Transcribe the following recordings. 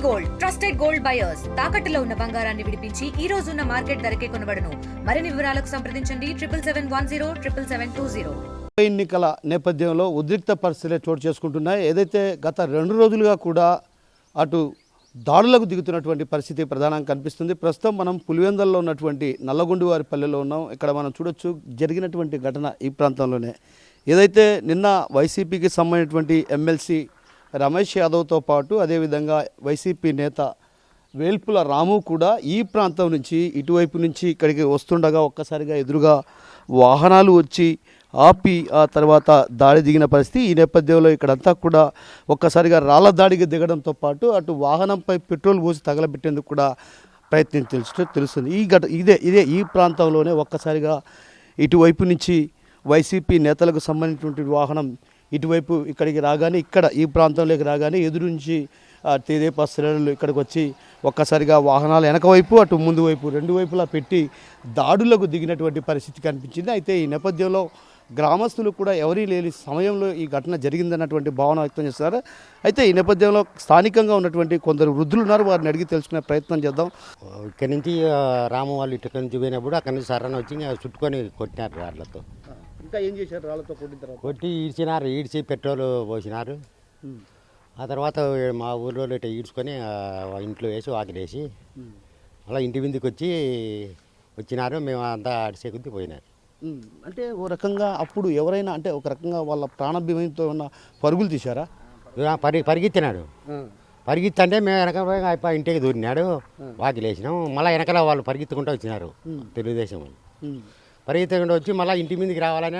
Gold trusted gold buyers తాకట్టులో ఉన్న బంగారాన్ని విడిపించి ఈ రోజు ఉన్న మార్కెట్ ధరకే కొనబడును. మరిన్ని వివరాలకు సంప్రదించండి 77107720. ఎన్నికల నేపథ్యంలో ఉద్రిక్త పరిస్థితులు చోటు చేసుకుంటున్నాయి. ఏదైతే గత 2 రోజులుగా కూడా అటు దాడులకు దిగుతున్నటువంటి పరిస్థితి ప్రధానంగా కనిపిస్తుంది. ప్రస్తుతం మనం పులివెందల్లో ఉన్నటువంటి నల్లగొండి వారి పల్లెలో ఉన్నాం. ఇక్కడ మనం చూడొచ్చు జరిగినటువంటి ఘటన ఈ ప్రాంతంలోనే. ఏదైతే నిన్న వైసీపీకి సంబంధించినటువంటి ఎమ్మెల్సీ రమేష్ యాదవ్తో పాటు అదేవిధంగా వైసీపీ నేత వేల్పుల రాము కూడా ఈ ప్రాంతం నుంచి ఇటువైపు నుంచి ఇక్కడికి వస్తుండగా ఒక్కసారిగా ఎదురుగా వాహనాలు వచ్చి ఆపి ఆ తర్వాత దాడి దిగిన పరిస్థితి. ఈ నేపథ్యంలో ఇక్కడంతా కూడా ఒక్కసారిగా రాళ్ల దాడికి దిగడంతో పాటు అటు వాహనంపై పెట్రోల్ పోసి తగలబెట్టేందుకు కూడా తెలుస్తుంది. ఇదే ఈ ప్రాంతంలోనే ఒక్కసారిగా ఇటువైపు నుంచి వైసీపీ నేతలకు సంబంధించినటువంటి వాహనం ఇటువైపు ఇక్కడికి రాగానే ఈ ప్రాంతంలోకి రాగానే ఎదురు నుంచి తెదేపా శ్రేణులు ఇక్కడికి వచ్చి ఒక్కసారిగా వాహనాలు వెనక వైపు అటు ముందు వైపు 2 వైపులా పెట్టి దాడులకు దిగినటువంటి పరిస్థితి కనిపించింది. అయితే ఈ నేపథ్యంలో గ్రామస్తులు కూడా ఎవరీ లేని సమయంలో ఈ ఘటన జరిగిందన్నటువంటి భావన వ్యక్తం చేస్తారు. అయితే ఈ నేపథ్యంలో స్థానికంగా ఉన్నటువంటి కొందరు వృద్ధులు ఉన్నారు, వారిని అడిగి తెలుసుకునే ప్రయత్నం చేద్దాం. ఇక్కడి నుంచి రాము వాళ్ళు ఇక్కడి నుంచి పోయినప్పుడు అక్కడి నుంచి సరణ వచ్చి చుట్టుకొని కొట్టినారు రాళ్లతో. ఇంకా ఏం చేశారు? రాళ్లతో కొట్టిన తర్వాత కొట్టి ఈడ్చి పెట్రోల్ పోసినారు. ఆ తర్వాత మా ఊళ్ళో ఇట్లా ఈడ్చుకొని ఇంట్లో వేసి వాకిలేసి అలా ఇంటి విందుకు వచ్చినారు. మేము అంతా అడిసే కొద్ది పోయినారు. అంటే ఓ రకంగా అప్పుడు ఎవరైనా అంటే ఒక రకంగా వాళ్ళ ప్రాణభీమంతో ఉన్న పరుగులు తీశారా? పరిగెత్తినాడు. పరిగెత్తంటే మేము వెనక ఇంటికి దూరినాడు. వాకిలేసినాం. మళ్ళీ వెనకాల వాళ్ళు పరిగెత్తుకుంటూ వచ్చినారు తెలుగుదేశం వాళ్ళు. పరిగెత్తుకుంటూ వచ్చి మళ్ళీ ఇంటి మీదకి రావాలని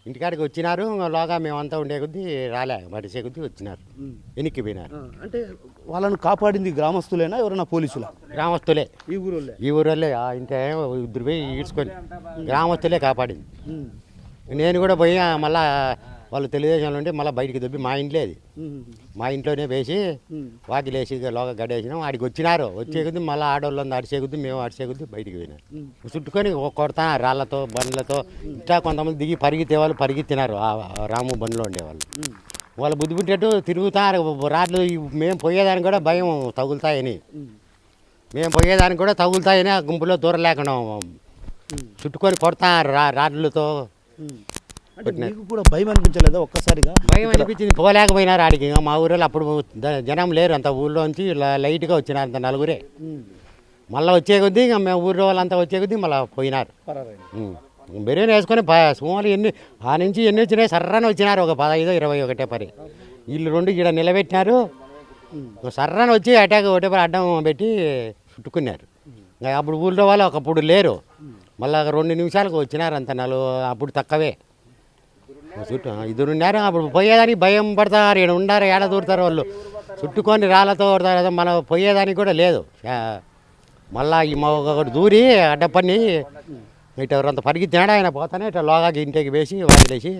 ఇంటికాడికి వచ్చినారు. లోగా మేమంతా ఉండే కొద్దీ రాలే మడిసే కొద్దీ వచ్చినారు, వెనక్కి పోయినారు. అంటే వాళ్ళను కాపాడింది గ్రామస్తులేనా ఎవరైనా పోలీసులా? గ్రామస్తులే. ఈ ఊరోళ్ళే ఇంత ఇద్దరు పోయి ఈడ్చుకొని గ్రామస్తులే కాపాడింది. నేను కూడా పోయి మళ్ళా వాళ్ళు తెలుగుదేశంలో ఉంటే మళ్ళీ బయటికి దొబ్బి మా ఇంట్లో మా ఇంట్లోనే వేసి వాకిలేసి లోగా గడేసినాం. ఆడికి వచ్చినారు. వచ్చే కొద్ది మళ్ళీ ఆడవాళ్ళంతా అడిసే కొద్ది మేము అడిసే కొద్ది బయటికి పోయినారు. చుట్టుకొని కొడతాను రాళ్లతో బండ్లతో. ఇట్లా కొంతమంది దిగి పరిగెత్తే వాళ్ళు పరిగెత్తినారు. రాము బండ్లో ఉండేవాళ్ళు. వాళ్ళు బుద్ధి పుట్టేట్టు తిరుగుతారు. రాళ్ళు మేము పోయేదానికి కూడా భయం తగులుతాయని ఆ గుంపులో దూరం లేకుండా చుట్టుకొని కొడతారు రాళ్ళతో. మీకు కూడా భయం అనిపించలేదా? ఒక్కసారిగా భయం అనిపించింది. పోలేకపోయినారు ఆడికి. మా ఊరిలో అప్పుడు జనం లేరు అంత. ఊళ్ళో నుంచి లైట్గా వచ్చినారు అంత నలుగురే. మళ్ళీ వచ్చే కొద్దీ మేము ఊళ్ళో వాళ్ళంతా వచ్చే కొద్దీ మళ్ళీ పోయినారు. బిర్యానీ వేసుకొని సుమారు ఆ నుంచి ఎన్ని వచ్చినాయి సర్రని వచ్చినారు. ఒక 15-20 ఒకటే పరి. వీళ్ళు 2 ఇక్కడ నిలబెట్టినారు. సర్రని వచ్చి ఒకటే పరి అడ్డం పెట్టి చుట్టుకున్నారు. అప్పుడు ఊళ్ళో వాళ్ళు ఒకప్పుడు లేరు. మళ్ళీ 2 నిమిషాలకు వచ్చినారు అంత అప్పుడు తక్కువే. ఇద్దరున్నారు. అప్పుడు పోయేదానికి భయం పడతారు. ఇక్కడ ఉండారు, ఏడ దూరుతారు వాళ్ళు. చుట్టుకొని రాళ్ళతో కొడతారు. మన పోయేదానికి కూడా లేదు. మళ్ళీ ఒకటి దూరి అడ్డపని ఇటు ఎవరంత పరిగెత్తినాడు. ఆయన పోతానే ఇట్లా లోగాకి ఇంటికి వేసి వాకిలేసి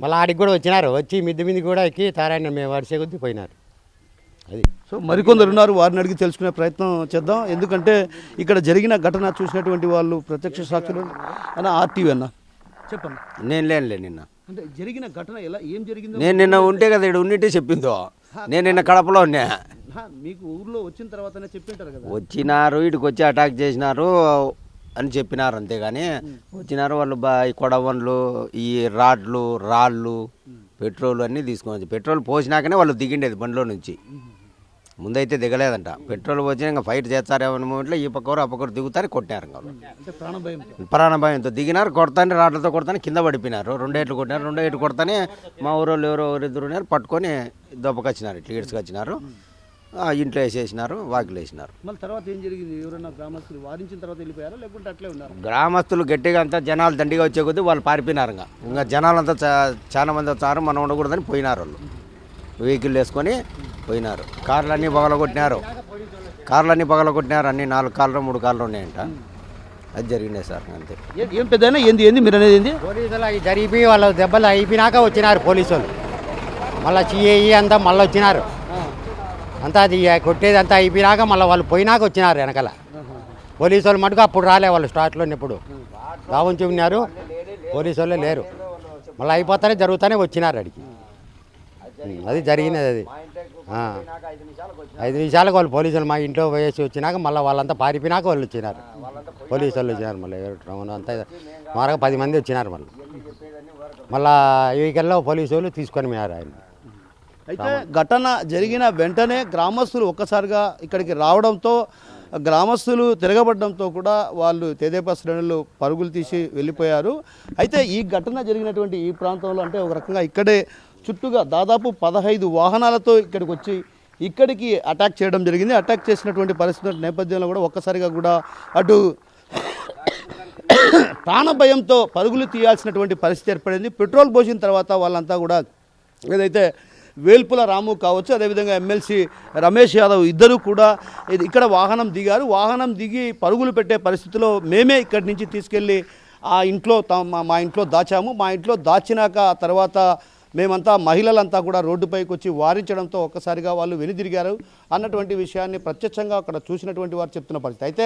మళ్ళీ ఆడికి కూడా వచ్చినారు. వచ్చి మిద్ది కూడా ఎక్కి తారాయణ మేము వడిసే కొద్దీ పోయినారు. అది. సో మరికొందరు ఉన్నారు, వారిని అడిగి తెలుసుకునే ప్రయత్నం చేద్దాం. ఎందుకంటే ఇక్కడ జరిగిన ఘటన చూసినటువంటి వాళ్ళు ప్రత్యక్ష సాక్షులు అన్న. ఆర్టీవీ అన్న చెప్పండి. నేను లేనులే నిన్న. అంటే జరిగిన ఘటన ఏం జరిగిందో నేను నిన్న ఉంటే కదా ఇక్కడ ఉన్నట్టే చెప్పిందో. నేను నిన్న కడపలో ఉన్నా. మీకు ఊర్లో వచ్చిన తర్వాతనే చెప్పింటారు కదా. వచ్చినారు, ఇటుకు వచ్చి అటాక్ చేసినారు అని చెప్పినారు. అంతేగాని వచ్చినారు వాళ్ళు ఈ కొడవన్లు, ఈ రాళ్ళు, పెట్రోల్ అన్నీ తీసుకొని పెట్రోల్ పోసినాకనే వాళ్ళు దిగిండేది బండిలో నుంచి. ముందైతే దిగలేదంట. పెట్రోల్ వచ్చి ఇంకా ఫైట్ చేస్తారేమో మూమెంట్లో ఈ పక్కరు ఆ పక్కరు దిగుతారు, కొట్టారు. ప్రాణభయంతో దిగినారు. కొడతానే రాళ్లతో కొడతానే కింద పడిపోయినారు. 2 ఏట్లు కొట్టినారు. 2 ఏట్లు కొడతానే మా ఊరోళ్ళు ఎవరెద్దరు ఉన్నారు పట్టుకొని దెబ్బకొచ్చినారు. ఇట్లా ఈడ్చుకొచ్చినారు. ఇంట్లో వేసేసినారు, వాకిలు వేసినారు. మళ్ళీ తర్వాత ఏం జరిగింది? ఎవరైనా గ్రామస్తులు వారించిన తర్వాత వెళ్ళిపోయారా లేకుంటే అట్లే ఉన్నారు? గ్రామస్తులు గట్టిగా అంతా జనాలు దండిగా వచ్చే కొద్దీ వాళ్ళు పారిపోయినారు. ఇంకా జనాలంతా చాలా మంది వచ్చారు. మనం ఉండకూడదని పోయినారు. వాళ్ళు వెహికల్ వేసుకొని పోయినారు. కార్లన్నీ పగలగొట్టినారు. అన్ని 4 కార్లు 3 కార్లు ఉన్నాయంట. అది జరిగినాయి సార్. అంతే. ఏం పెద్ద ఏంది మీరు అనేది ఏంది? పోలీసులు అవి జరిపి వాళ్ళ దెబ్బలు అయిపోయినాక వచ్చినారు పోలీసులు. మళ్ళీ సిఐ అంతా మళ్ళీ వచ్చినారు. అంతా అది కొట్టేది అంతా అయిపోయినాక మళ్ళీ వాళ్ళు పోయినాక వచ్చినారు వెనకాల. పోలీసు వాళ్ళు మటుకు అప్పుడు రాలే. వాళ్ళు స్టార్ట్లో ఇప్పుడు దావుంచి ఉన్నారు. పోలీసు వాళ్ళే లేరు. మళ్ళీ అయిపోతానే జరుగుతానే వచ్చినారు అడిగి. అది జరిగినది. అది 5 నిమిషాలకు వాళ్ళు పోలీసులు మా ఇంట్లో వేసి వచ్చినాక మళ్ళీ వాళ్ళంతా పారిపోయినాక వాళ్ళు వచ్చినారు, పోలీసు వాళ్ళు వచ్చినారు. మళ్ళీ అంతా మారగా 10 మంది వచ్చినారు. మళ్ళీ వెహికల్లో పోలీసు వాళ్ళు తీసుకొని పోయారు ఆయన. అయితే ఘటన జరిగిన వెంటనే గ్రామస్తులు ఒక్కసారిగా ఇక్కడికి రావడంతో, గ్రామస్తులు తిరగబడడంతో కూడా వాళ్ళు తెదేపా శ్రేణులు పరుగులు తీసి వెళ్ళిపోయారు. అయితే ఈ ఘటన జరిగినటువంటి ఈ ప్రాంతంలో అంటే ఒక రకంగా ఇక్కడే చుట్టూగా దాదాపు 15 వాహనాలతో ఇక్కడికి వచ్చి ఇక్కడికి అటాక్ చేయడం జరిగింది. అటాక్ చేసినటువంటి పరిస్థితుల నేపథ్యంలో కూడా ఒక్కసారిగా కూడా అటు ప్రాణభయంతో పరుగులు తీయాల్సినటువంటి పరిస్థితి ఏర్పడింది. పెట్రోల్ పోసిన తర్వాత వాళ్ళంతా కూడా ఏదైతే వేల్పుల రాము కావచ్చు, అదేవిధంగా ఎమ్మెల్సీ రమేష్ యాదవ్ ఇద్దరు కూడా ఇక్కడ వాహనం దిగారు. వాహనం దిగి పరుగులు పెట్టే పరిస్థితిలో మేమే ఇక్కడి నుంచి తీసుకెళ్ళి ఆ ఇంట్లో మా ఇంట్లో దాచాము. మా ఇంట్లో దాచినాక తర్వాత మేమంతా మహిళలంతా కూడా రోడ్డుపైకి వచ్చి వారించడంతో ఒక్కసారిగా వాళ్ళు వెనుదిరిగారు అన్నటువంటి విషయాన్ని ప్రత్యక్షంగా అక్కడ చూసినటువంటి వారు చెప్తున్న పరిస్థితి. అయితే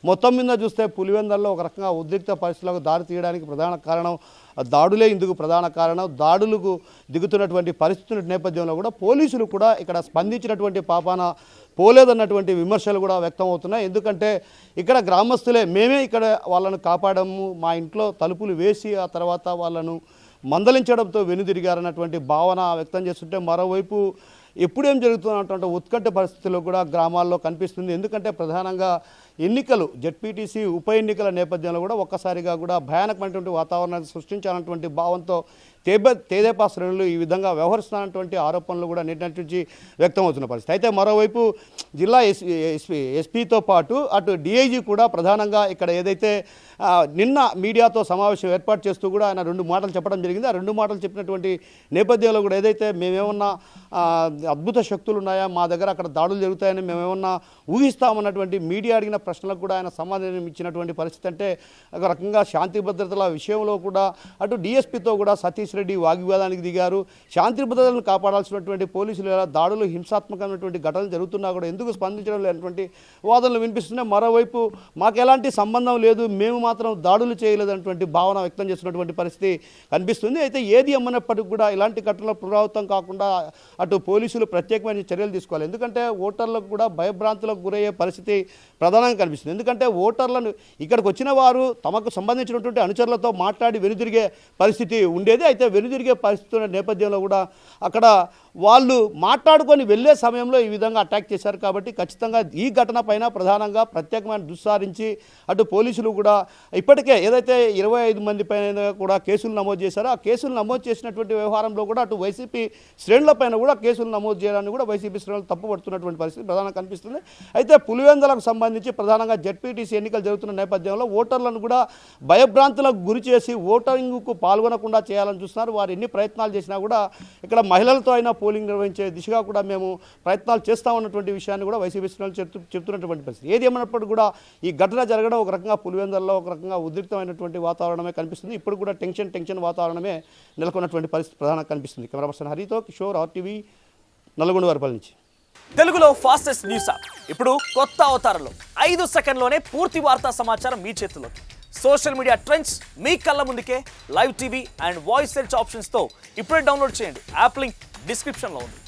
మొత్తం మీద చూస్తే పులివెందల్లో ఒక రకంగా ఉద్రిక్త పరిస్థితులకు దారి తీయడానికి ప్రధాన కారణం దాడులే ఇందుకు ప్రధాన కారణం. దాడులకు దిగుతున్నటువంటి పరిస్థితుల నేపథ్యంలో కూడా పోలీసులు కూడా ఇక్కడ స్పందించినటువంటి పాపాన పోలేదన్నటువంటి విమర్శలు కూడా వ్యక్తం అవుతున్నాయి. ఎందుకంటే ఇక్కడ గ్రామస్తులే మేమే ఇక్కడ వాళ్ళను కాపాడము, మా ఇంట్లో తలుపులు వేసి ఆ తర్వాత వాళ్ళను మందలించడంతో వెనుదిరిగారన్నటువంటి భావన వ్యక్తం చేస్తుంటే, మరోవైపు ఎప్పుడేం జరుగుతున్నటువంటి ఉత్కంఠ పరిస్థితుల్లో కూడా గ్రామాల్లో కనిపిస్తుంది. ఎందుకంటే ప్రధానంగా ఎన్నికలు జెడ్పీటీసీ ఉప ఎన్నికల నేపథ్యంలో కూడా ఒక్కసారిగా కూడా భయానకమైనటువంటి వాతావరణాన్ని సృష్టించాలన్నటువంటి భావంతో తెదేపా శ్రేణులు ఈ విధంగా వ్యవహరిస్తున్నటువంటి ఆరోపణలు కూడా నేటి నుంచి వ్యక్తం అవుతున్న పరిస్థితి. అయితే మరోవైపు జిల్లా ఎస్పీతో పాటు అటు డిఐజీ కూడా ప్రధానంగా ఇక్కడ ఏదైతే నిన్న మీడియాతో సమావేశం ఏర్పాటు చేస్తూ కూడా ఆయన 2 మాటలు చెప్పడం జరిగింది. ఆ 2 మాటలు చెప్పినటువంటి నేపథ్యంలో కూడా ఏదైతే మేమేమన్నా అద్భుత శక్తులు ఉన్నాయా, మా దగ్గర అక్కడ దాడులు జరుగుతాయని మేమేమన్నా ఊహిస్తామన్నటువంటి మీడియా అడిగిన ప్రశ్నలకు కూడా ఆయన సమాధానం ఇచ్చినటువంటి పరిస్థితి. అంటే ఒక రకంగా శాంతి భద్రతల విషయంలో కూడా అటు డిఎస్పీతో కూడా సతీష్ రెడ్డి వాగ్వివాదానికి దిగారు. శాంతి భద్రతలను కాపాడాల్సినటువంటి పోలీసులు ఎలా దాడులు హింసాత్మకమైనటువంటి ఘటనలు జరుగుతున్నా కూడా ఎందుకు స్పందించడం లేనటువంటి వాదనలు వినిపిస్తున్నాయి. మరోవైపు మాకు ఎలాంటి సంబంధం లేదు, మేము మాత్రం దాడులు చేయలేదన్నటువంటి భావన వ్యక్తం చేస్తున్నటువంటి పరిస్థితి కనిపిస్తుంది. అయితే ఏది అమ్మనప్పటికీ కూడా ఇలాంటి ఘటనలు పునరావృతం కాకుండా అటు పోలీసులు ప్రత్యేకమైన చర్యలు తీసుకోవాలి. ఎందుకంటే ఓటర్లకు కూడా భయభ్రాంతులకు గురయ్యే పరిస్థితి ప్రధానంగా కనిపిస్తుంది. ఎందుకంటే ఓటర్లను ఇక్కడికి వచ్చిన వారు తమకు సంబంధించినటువంటి అనుచరులతో మాట్లాడి వెనుదిరిగే పరిస్థితి ఉండేది. అయితే వెనుదిరిగే పరిస్థితుల నేపథ్యంలో కూడా అక్కడ వాళ్ళు మాట్లాడుకొని వెళ్ళే సమయంలో ఈ విధంగా అటాక్ చేశారు. కాబట్టి ఖచ్చితంగా ఈ ఘటన పైన ప్రధానంగా ప్రత్యేకమైన దృష్టి అటు పోలీసులు కూడా ఇప్పటికే ఏదైతే 25 మంది పైన కూడా కేసులు నమోదు చేశారో ఆ కేసులు నమోదు చేసినటువంటి వ్యవహారంలో కూడా అటు వైసీపీ శ్రేణులపైన కూడా కేసులు నమోదు చేయడాన్ని కూడా వైసీపీ శ్రేణులు తప్పుపడుతున్నటువంటి పరిస్థితి ప్రధానంగా కనిపిస్తుంది. అయితే పులివెందులకు సంబంధించి ప్రధానంగా జెడ్పీటీసీ ఎన్నికలు జరుగుతున్న నేపథ్యంలో ఓటర్లను కూడా భయభ్రాంతులకు గురి చేసి ఓటరింగ్కు పాల్గొనకుండా చేయాలని చూస్తున్నారు. వారు ఎన్ని ప్రయత్నాలు చేసినా కూడా ఇక్కడ మహిళలతో అయినా పోలింగ్ నిర్వహించే దిశగా కూడా మేము ప్రయత్నాలు చేస్తామన్నటువంటి విషయాన్ని కూడా వైసీపీ శ్రేణులు చెప్తున్నటువంటి పరిస్థితి. ఏది ఏమన్నప్పటికీ కూడా ఈ ఘటన జరగడం ఒక రకంగా పులివెందుల్లో ఒక రకంగా ఉద్రిక్తమైనటువంటి వాతావరణమే కనిపిస్తుంది. ఇప్పుడు కూడా టెన్షన్ వాతావరణమే నెలకొన్నటువంటి పరిస్థితి ప్రధానంగా కనిపిస్తుంది. కెమెరా పర్సన్ హరితో కిషోర్, RTV, నల్గొండ నుంచి. తెలుగులో ఫాస్టెస్ట్ న్యూస్ యాప్ ఇప్పుడు కొత్త అవతారంలో 5 సెకండ్లోనే పూర్తి వార్తా సమాచారం మీ చేతుల్లో. సోషల్ మీడియా ట్రెండ్స్ మీ కళ్ళ ముందుకే live TV and voice search ఆప్షన్స్తో ఇప్పుడే డౌన్లోడ్ చేయండి. యాప్ లింక్ డిస్క్రిప్షన్లో ఉంది.